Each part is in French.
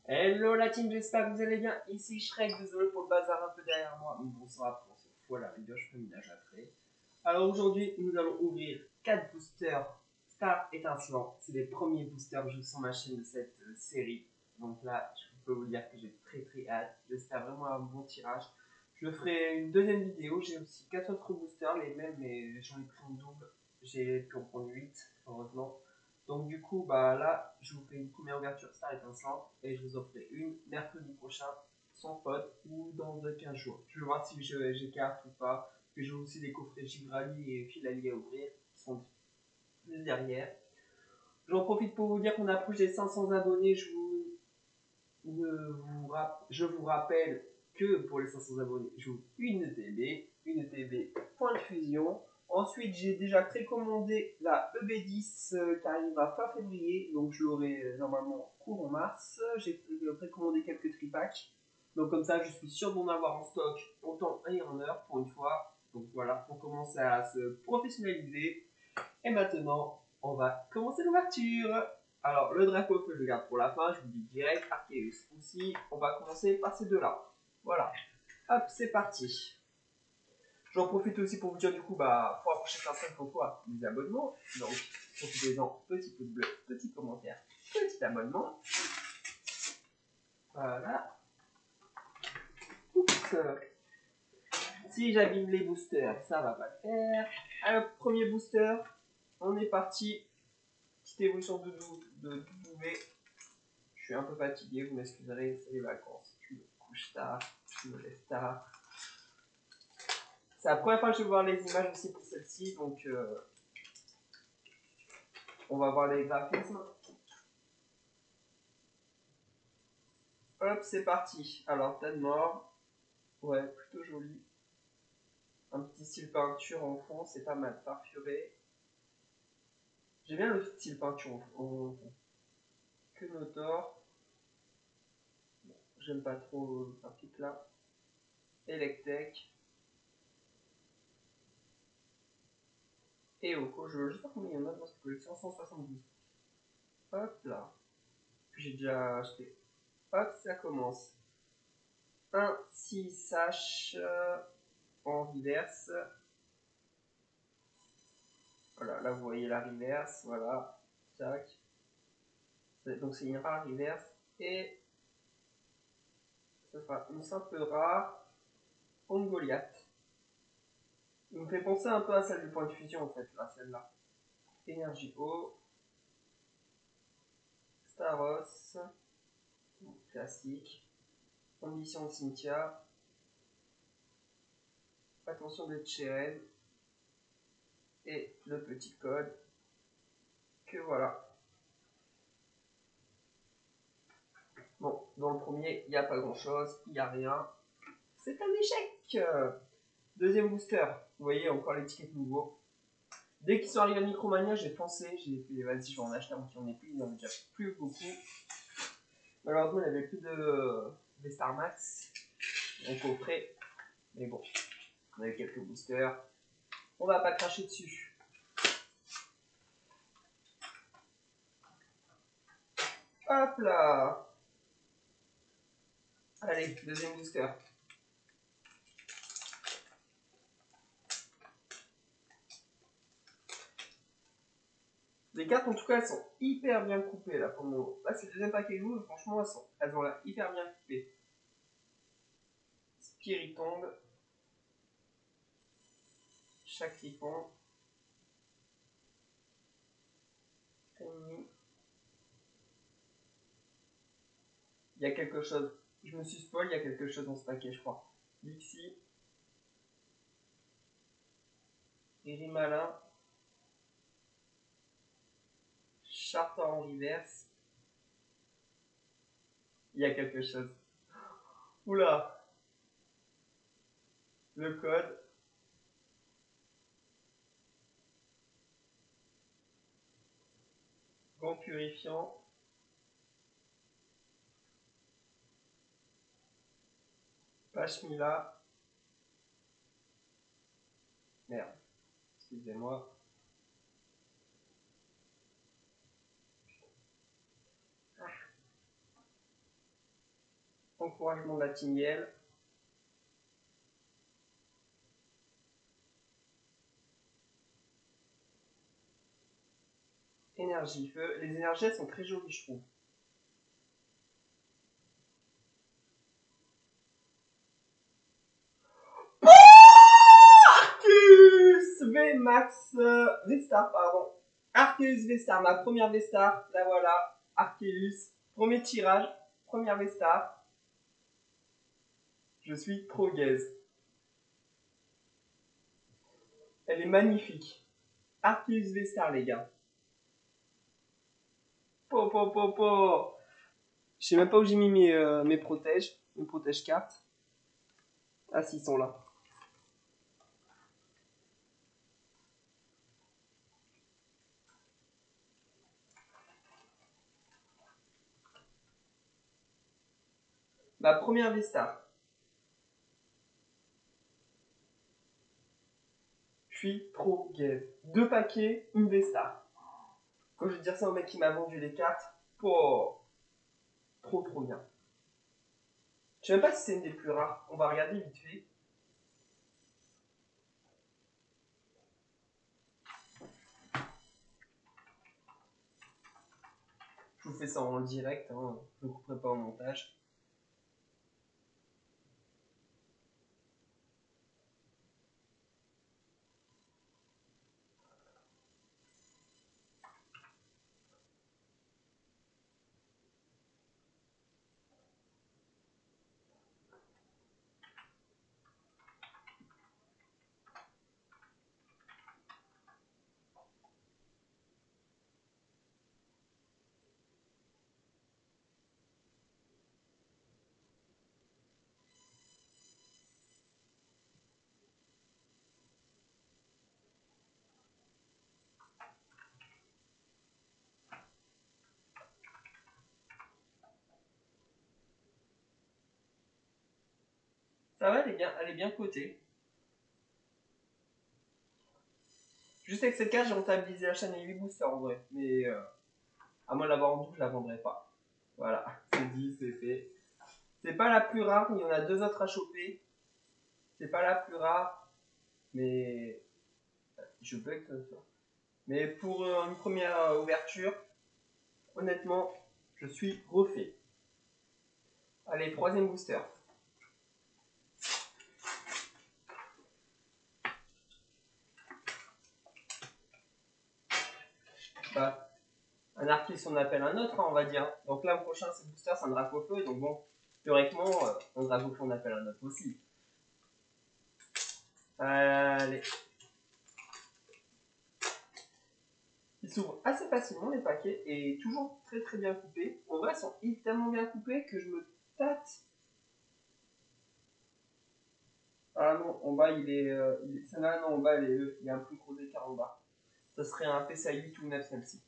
Hello la team, j'espère que vous allez bien. Ici Shrek, désolé pour le bazar un peu derrière moi. Mais bon, ça va prendre cette fois la vidéo, je fais ménage après. Alors aujourd'hui, nous allons ouvrir 4 boosters Star étincelant. C'est les premiers boosters que je sur ma chaîne de cette série. Donc là, je peux vous dire que j'ai très hâte. J'espère vraiment un bon tirage. Je ferai une deuxième vidéo. J'ai aussi 4 autres boosters, les mêmes, mais j'en ai pris en double. J'ai pu en prendre 8, heureusement. Donc du coup, bah là, je vous fais une première ouverture Star étincelant et je vous en ferai une mercredi prochain, sans faute, ou dans 15 jours. Je vais voir si j'écarte ou pas. Que j'ai aussi des coffrets Gibrali et Filali à ouvrir, qui sont juste derrière. J'en profite pour vous dire qu'on approche des 500 abonnés. Je vous rappelle que pour les 500 abonnés, j'ouvre une TB, point de fusion. Ensuite, j'ai déjà précommandé la EB10 qui arrivera fin février, donc je l'aurai normalement court en mars. J'ai précommandé quelques tripacks, donc comme ça, je suis sûr d'en avoir en stock en temps et en heure pour une fois. Donc voilà, on commence à se professionnaliser. Et maintenant, on va commencer l'ouverture. Alors, le drapeau que je garde pour la fin, je vous dis direct, Arceus aussi. On va commencer par ces deux-là. Voilà. Hop, c'est parti. J'en profite aussi pour vous dire du coup, bah, pour approcher certaines fois des abonnements. Donc, profitez-en, petit pouce bleu, petit commentaire, petit abonnement. Voilà. Oups. Si j'abîme les boosters, ça va pas le faire. Alors, premier booster, on est parti. Petite évolution de W. Je suis un peu fatigué, vous m'excuserez, c'est les vacances. Je me couche tard, je me lève tard. C'est la première fois que je vais voir les images aussi pour celle-ci, donc on va voir les graphismes. Hop, c'est parti. Alors, tas de mort. Ouais, plutôt joli. Un petit style peinture en fond, c'est pas mal parfumé. J'aime bien le style peinture en fond. Que Notor. Bon, j'aime pas trop le truc là. Electek. Et Oko, je sais pas combien il y en a dans cette collection, 172. Hop là. J'ai déjà acheté. Hop, ça commence. Un 6H en reverse. Voilà, là vous voyez la reverse. Voilà. Tac. Donc c'est une rare reverse. Et ce sera une simple rare en Goliath. Il me fait penser un peu à celle du point de fusion en fait, là, celle-là. Énergie eau. Staros. Classique. Ambition Cynthia. Attention de Cheren. Et le petit code. Que voilà. Bon, dans le premier, il n'y a pas grand chose, il n'y a rien. C'est un échec. Deuxième booster, vous voyez encore l'étiquette nouveau. Dès qu'ils sont arrivés à Micromania, j'ai pensé, j'ai fait vas-y, je vais en acheter un qui en est plus, il n'y en a déjà plus beaucoup. Malheureusement, il n'y avait plus des Star Max en coffret. Mais bon, on avait quelques boosters. On va pas cracher dessus. Hop là. Allez, deuxième booster. Les cartes en tout cas elles sont hyper bien coupées là pour le moment. Là c'est le deuxième paquet que j'ouvre, franchement elles ont l'air hyper bien coupées. Spiritomb. Chakripan. Il y a quelque chose. Je me suis spoil, il y a quelque chose dans ce paquet je crois. Lixi. Irimalin. Charter en reverse. Il y a quelque chose. Oula. Le code. Gant purifiant. Pashmila. Merde. Excusez-moi. Encouragement de la Tignielle. Énergie feu. Les énergies sont très jolies, je trouve. Arceus VMAX V-Star, pardon. Arceus V-Star, ma première V-Star. La voilà. Arceus. Premier tirage. Première V-Star. Je suis trop gaze. Elle est magnifique. Arceus V-Star, les gars. Po, po, po, po. Je sais même pas où j'ai mis mes protèges. Mes protèges cartes. Ah, si, ils sont là. Ma première V-Star. Je suis trop gaze. 2 paquets, une V-Star. Quand je vais dire ça au mec qui m'a vendu les cartes, oh, trop bien. Je sais même pas si c'est une des plus rares. On va regarder vite fait. Je vous fais ça en direct, hein. Je ne couperai pas au montage. Ça va, elle est bien cotée. Juste avec cette carte, j'ai rentabilisé la chaîne et 8 boosters en vrai. Mais à moins de l'avoir en double, je la vendrai pas. Voilà, c'est dit, c'est fait. C'est pas la plus rare, il y en a 2 autres à choper. C'est pas la plus rare, mais je bug ça. Mais pour une première ouverture, honnêtement, je suis refait. Allez, 3e booster. Bah, un Arceus on appelle un autre, hein, on va dire. Donc là, le prochain, c'est booster, c'est un Dracofeu. Donc bon, théoriquement, un Dracofeu on appelle un autre aussi. Allez. Ils s'ouvrent assez facilement les paquets et toujours très bien coupés. En vrai, ils sont tellement bien coupés que je me tâte. Ah non, en bas il est. Celle-là, non, en bas il y a un plus gros écart en bas. Ça serait un PCA 8 ou 9 celle-ci.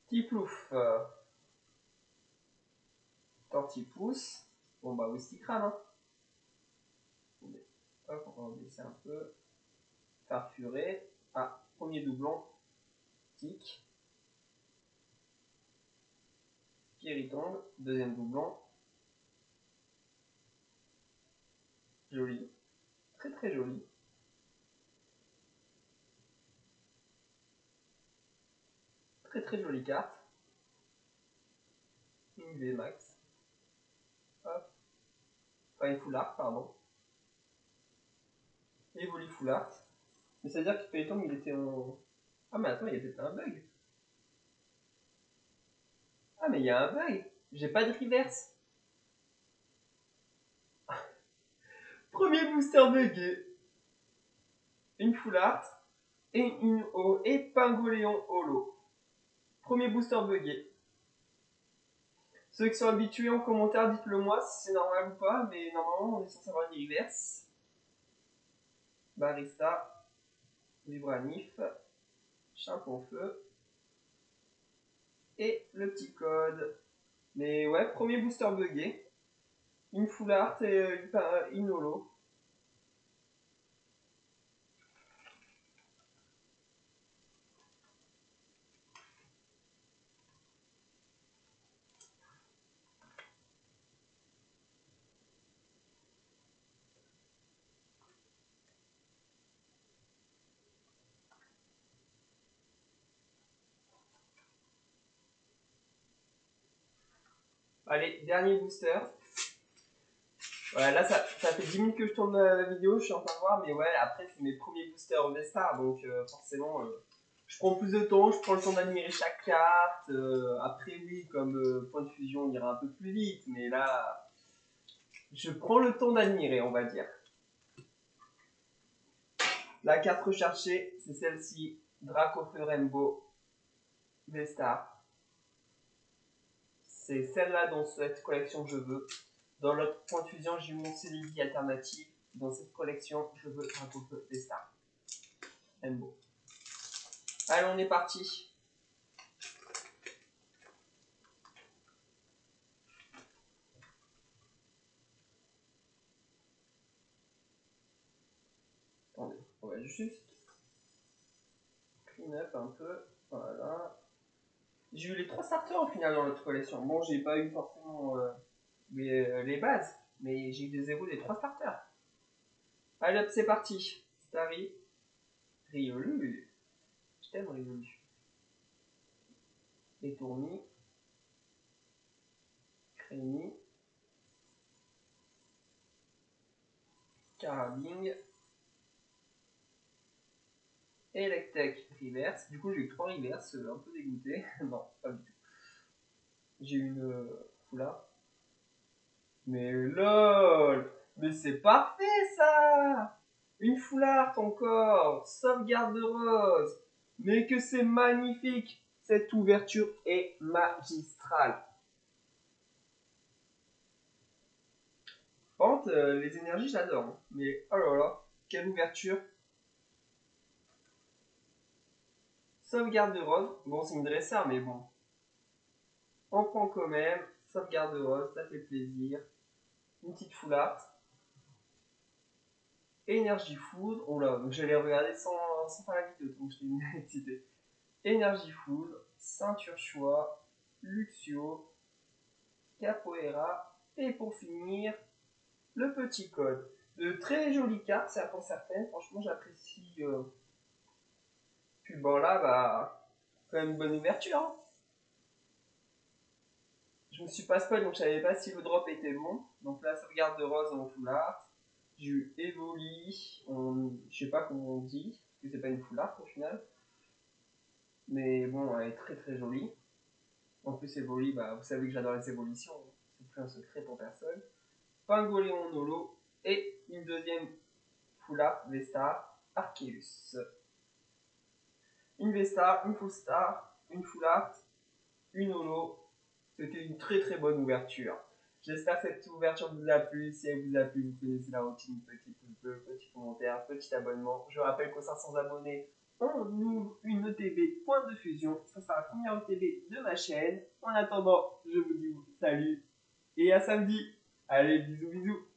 Tiplouf. Tortipousse. Bon bah, Wistikram, hein. Hop, on va baisser un peu. Farfuré. Ah, premier doublon. Tic. Pierritombe. Deuxième doublon. Joli. Très joli. Très jolie carte. Une VMAX. Hop. Enfin, une full art, pardon. Evoli full art. Mais ça veut dire que Pierritombe, il était en. Ah, mais attends, il y a peut-être un bug. Ah, mais il y a un bug. J'ai pas de reverse. Premier booster bugué. Une full art. Et Pingoléon holo. Premier booster bugué. Ceux qui sont habitués en commentaire, dites-le moi si c'est normal ou pas, mais normalement on est censé avoir une reverse. Barista, Vibranif, Chimpanfeu et le petit code. Mais ouais, premier booster bugué. Une full art et une holo. Allez, dernier booster. Ouais, là, ça fait 10 minutes que je tourne la vidéo, je suis en train de voir, mais ouais, après, c'est mes premiers boosters V-Star, donc forcément, je prends plus de temps, je prends le temps d'admirer chaque carte. Après, oui, comme point de fusion, il ira un peu plus vite, mais là, je prends le temps d'admirer, on va dire. La carte recherchée, c'est celle-ci, Dracofeu Rainbow V-Star. C'est celle-là dans cette collection que je veux. Dans l'autre point de fusion, j'ai eu mon Celebi alternative. Dans cette collection, je veux Dracofeu V-Star. Rainbow. Allez, on est parti. Attendez, on va juste clean up un peu. Voilà. J'ai eu les 3 starters au final dans l'autre collection. Bon, j'ai pas eu forcément les bases, mais j'ai eu des zéros des 3 starters. Allez hop, c'est parti. Starry, Riolu. Je t'aime, Riolu. Étourni, Crémy, Carabing, Electek reverse. Du coup, j'ai eu 3 reverse, un peu dégoûté. Non, pas du tout. J'ai eu une foulard. Mais lol! Mais c'est parfait ça! Une foulard encore! Sauvegarde de rose! Mais que c'est magnifique! Cette ouverture est magistrale. Par contre, les énergies, j'adore. Hein. Mais oh là là, quelle ouverture! Sauvegarde de rose. Bon, c'est une dresseur, mais bon. On prend quand même. Sauvegarde de rose, ça fait plaisir. Une petite foulard. Énergie foudre. Oh là, donc j'allais regarder sans faire la vidéo, donc je t'ai mis excité. Énergie foudre, ceinture choix, Luxio, Capoeira, et pour finir, le petit code. De très jolies cartes, ça pour certaines, franchement j'apprécie. Puis bon là, bah, quand même une bonne ouverture. Hein. Je me suis pas spoil, donc je savais pas si le drop était bon. Donc là, sauvegarde de rose en foulard. J'ai eu Evoli, je sais pas comment on dit, parce que c'est pas une foulard au final. Mais bon, elle est très très jolie. En plus, Evoli, bah, vous savez que j'adore les évolutions, hein. C'est plus un secret pour personne. Pingoléon Nolo et une deuxième foulard V-Star Arceus. Une V-Star, une full star, une foulard, une holo. C'était une très très bonne ouverture. J'espère que cette ouverture vous a plu. Si elle vous a plu, vous connaissez la routine. Petit pouce bleu, petit commentaire, petit abonnement. Je rappelle qu'aux 500 abonnés, on ouvre une ETB point de fusion. Ça sera la première ETB de ma chaîne. En attendant, je vous dis salut et à samedi. Allez, bisous bisous.